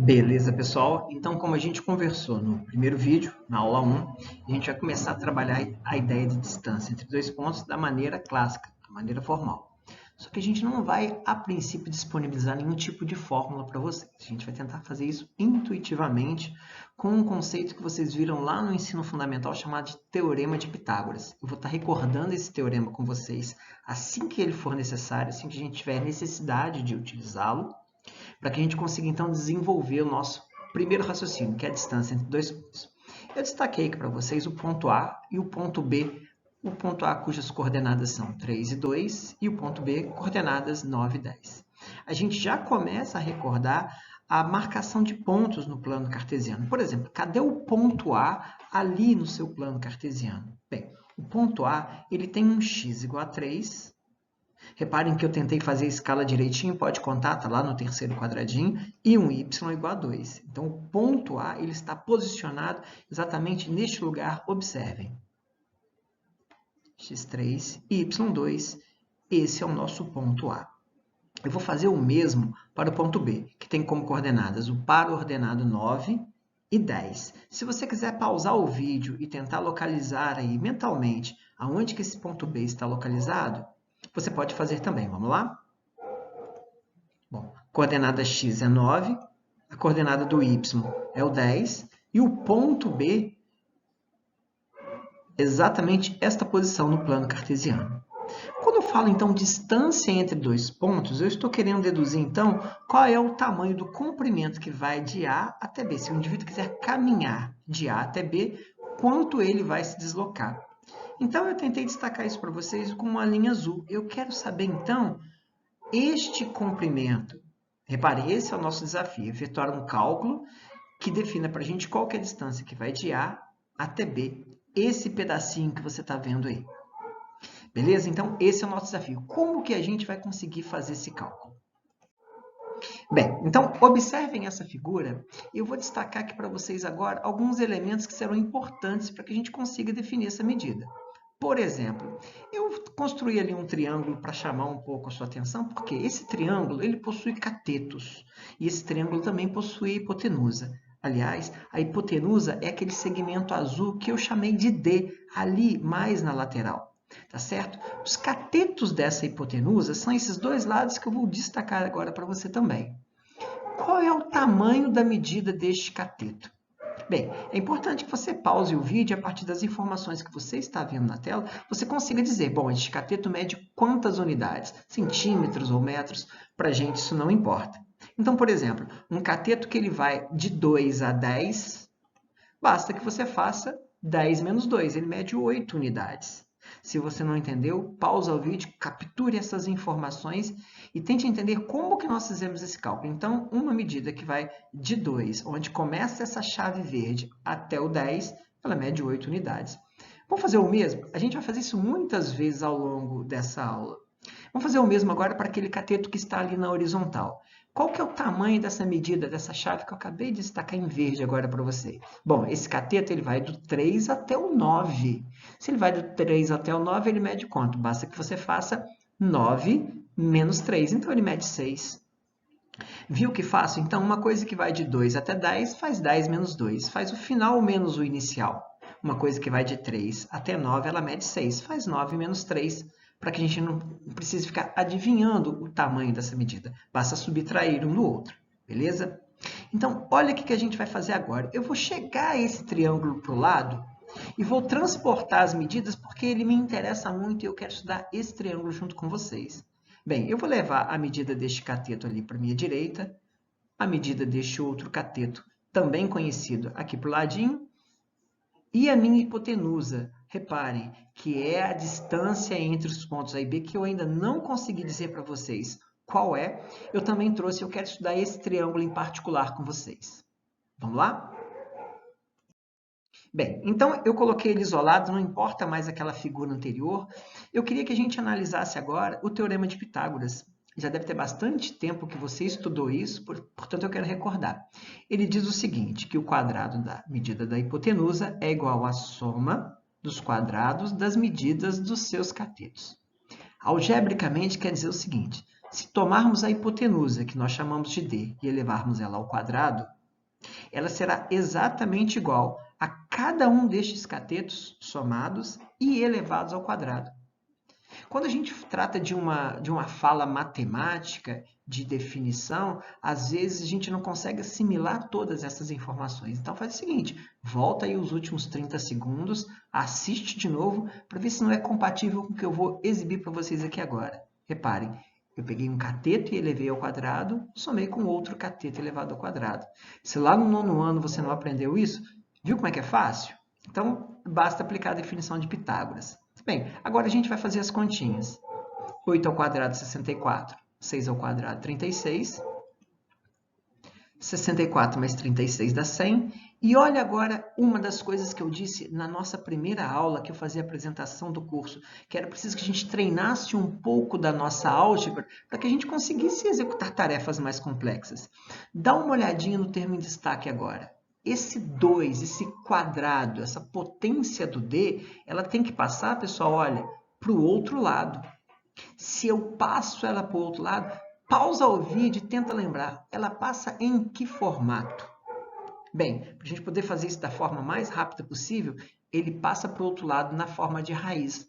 Beleza, pessoal? Então, como a gente conversou no primeiro vídeo, na aula 1, a gente vai começar a trabalhar a ideia de distância entre dois pontos da maneira clássica, da maneira formal. Só que a gente não vai, a princípio, disponibilizar nenhum tipo de fórmula para vocês. A gente vai tentar fazer isso intuitivamente com um conceito que vocês viram lá no ensino fundamental chamado de Teorema de Pitágoras. Eu vou estar recordando esse teorema com vocês assim que ele for necessário, assim que a gente tiver necessidade de utilizá-lo, para que a gente consiga, então, desenvolver o nosso primeiro raciocínio, que é a distância entre dois pontos. Eu destaquei aqui para vocês o ponto A e o ponto B. O ponto A, cujas coordenadas são 3 e 2, e o ponto B, coordenadas 9 e 10. A gente já começa a recordar a marcação de pontos no plano cartesiano. Por exemplo, cadê o ponto A ali no seu plano cartesiano? Bem, o ponto A ele tem um x igual a 3. Reparem que eu tentei fazer a escala direitinho, pode contar, está lá no terceiro quadradinho, e um y igual a 2. Então, o ponto A ele está posicionado exatamente neste lugar, observem. x3 e y2, esse é o nosso ponto A. Eu vou fazer o mesmo para o ponto B, que tem como coordenadas o par ordenado 9 e 10. Se você quiser pausar o vídeo e tentar localizar aí mentalmente aonde que esse ponto B está localizado, você pode fazer também. Vamos lá? Bom, a coordenada x é 9, a coordenada do y é o 10, e o ponto B é exatamente esta posição no plano cartesiano. Quando eu falo, então, distância entre dois pontos, eu estou querendo deduzir, então, qual é o tamanho do comprimento que vai de A até B. Se o indivíduo quiser caminhar de A até B, quanto ele vai se deslocar. Então, eu tentei destacar isso para vocês com uma linha azul. Eu quero saber, então, este comprimento. Repare, esse é o nosso desafio, efetuar um cálculo que defina para a gente qual que é a distância que vai de A até B, esse pedacinho que você está vendo aí. Beleza? Então, esse é o nosso desafio. Como que a gente vai conseguir fazer esse cálculo? Bem, então, observem essa figura. Eu vou destacar aqui para vocês agora alguns elementos que serão importantes para que a gente consiga definir essa medida. Por exemplo, eu construí ali um triângulo para chamar um pouco a sua atenção, porque esse triângulo ele possui catetos, e esse triângulo também possui hipotenusa. Aliás, a hipotenusa é aquele segmento azul que eu chamei de D, ali mais na lateral. Tá certo? Os catetos dessa hipotenusa são esses dois lados que eu vou destacar agora para você também. Qual é o tamanho da medida deste cateto? Bem, é importante que você pause o vídeo e a partir das informações que você está vendo na tela, você consiga dizer, bom, este cateto mede quantas unidades? Centímetros ou metros? Para a gente isso não importa. Então, por exemplo, um cateto que ele vai de 2 a 10, basta que você faça 10 menos 2, ele mede 8 unidades. Se você não entendeu, pausa o vídeo, capture essas informações e tente entender como que nós fizemos esse cálculo. Então, uma medida que vai de 2, onde começa essa chave verde, até o 10, ela mede 8 unidades. Vamos fazer o mesmo? A gente vai fazer isso muitas vezes ao longo dessa aula. Vamos fazer o mesmo agora para aquele cateto que está ali na horizontal. Qual que é o tamanho dessa medida, dessa chave que eu acabei de destacar em verde agora para você? Bom, esse cateto ele vai do 3 até o 9. Se ele vai do 3 até o 9, ele mede quanto? Basta que você faça 9 menos 3, então ele mede 6. Viu que fácil? Então, uma coisa que vai de 2 até 10 faz 10 menos 2, faz o final menos o inicial. Uma coisa que vai de 3 até 9, ela mede 6, faz 9 menos 3, para que a gente não precise ficar adivinhando o tamanho dessa medida. Basta subtrair um do outro, beleza? Então, olha o que a gente vai fazer agora. Eu vou chegar esse triângulo para o lado e vou transportar as medidas porque ele me interessa muito e eu quero estudar esse triângulo junto com vocês. Bem, eu vou levar a medida deste cateto ali para a minha direita, a medida deste outro cateto, também conhecido, aqui para o ladinho, e a minha hipotenusa. Reparem que é a distância entre os pontos A e B que eu ainda não consegui dizer para vocês qual é. Eu também trouxe, eu quero estudar esse triângulo em particular com vocês. Vamos lá? Bem, então eu coloquei ele isolado, não importa mais aquela figura anterior. Eu queria que a gente analisasse agora o Teorema de Pitágoras. Já deve ter bastante tempo que você estudou isso, portanto eu quero recordar. Ele diz o seguinte, que o quadrado da medida da hipotenusa é igual à soma dos quadrados das medidas dos seus catetos. Algebricamente quer dizer o seguinte, Se tomarmos a hipotenusa, que nós chamamos de d, e elevarmos ela ao quadrado, ela será exatamente igual a cada um destes catetos somados e elevados ao quadrado. Quando a gente trata de uma fala matemática, de definição, às vezes a gente não consegue assimilar todas essas informações. Então faz o seguinte, volta aí os últimos 30 segundos, assiste de novo, para ver se não é compatível com o que eu vou exibir para vocês aqui agora. Reparem, eu peguei um cateto e elevei ao quadrado, somei com outro cateto elevado ao quadrado. Se lá no 9º ano você não aprendeu isso, viu como é que é fácil? Então, basta aplicar a definição de Pitágoras. Bem, agora a gente vai fazer as continhas. 8 ao quadrado, 64. 6 ao quadrado, 36. 64 mais 36 dá 100. E olha agora uma das coisas que eu disse na nossa primeira aula, que eu fazia a apresentação do curso, que era preciso que a gente treinasse um pouco da nossa álgebra para que a gente conseguisse executar tarefas mais complexas. Dá uma olhadinha no termo em destaque agora. Esse 2, esse quadrado, essa potência do D, ela tem que passar, pessoal, olha, para o outro lado. Se eu passo ela para o outro lado, pausa o vídeo e tenta lembrar. Ela passa em que formato? Bem, para a gente poder fazer isso da forma mais rápida possível, ele passa para o outro lado na forma de raiz.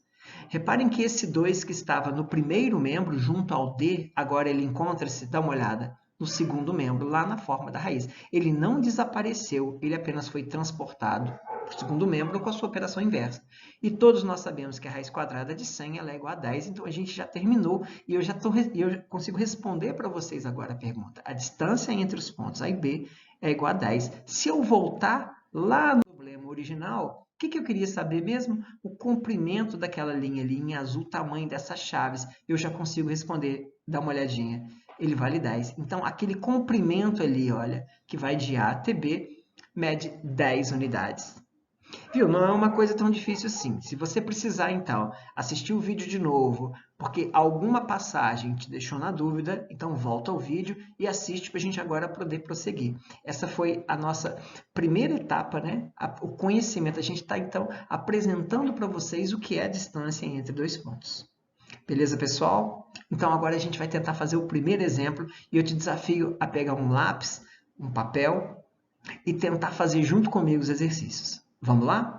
Reparem que esse 2 que estava no primeiro membro, junto ao D, agora ele encontra-se, dá uma olhada, no segundo membro, lá na forma da raiz. Ele não desapareceu, ele apenas foi transportado para o segundo membro com a sua operação inversa. E todos nós sabemos que a raiz quadrada de 100 ela é igual a 10, então a gente já terminou e eu já consigo responder para vocês agora a pergunta. A distância entre os pontos A e B é igual a 10. Se eu voltar lá no problema original, o que eu queria saber mesmo? O comprimento daquela linha ali em azul, o tamanho dessas chaves. Eu já consigo responder, dá uma olhadinha. Ele vale 10. Então, aquele comprimento ali, olha, que vai de A até B, mede 10 unidades. Viu? Não é uma coisa tão difícil assim. Se você precisar, então, assistir o vídeo de novo, porque alguma passagem te deixou na dúvida, então volta ao vídeo e assiste para a gente agora poder prosseguir. Essa foi a nossa primeira etapa, né? O conhecimento. A gente está, então, apresentando para vocês o que é a distância entre dois pontos. Beleza, pessoal? Então, agora a gente vai tentar fazer o primeiro exemplo e eu te desafio a pegar um lápis, um papel e tentar fazer junto comigo os exercícios. Vamos lá?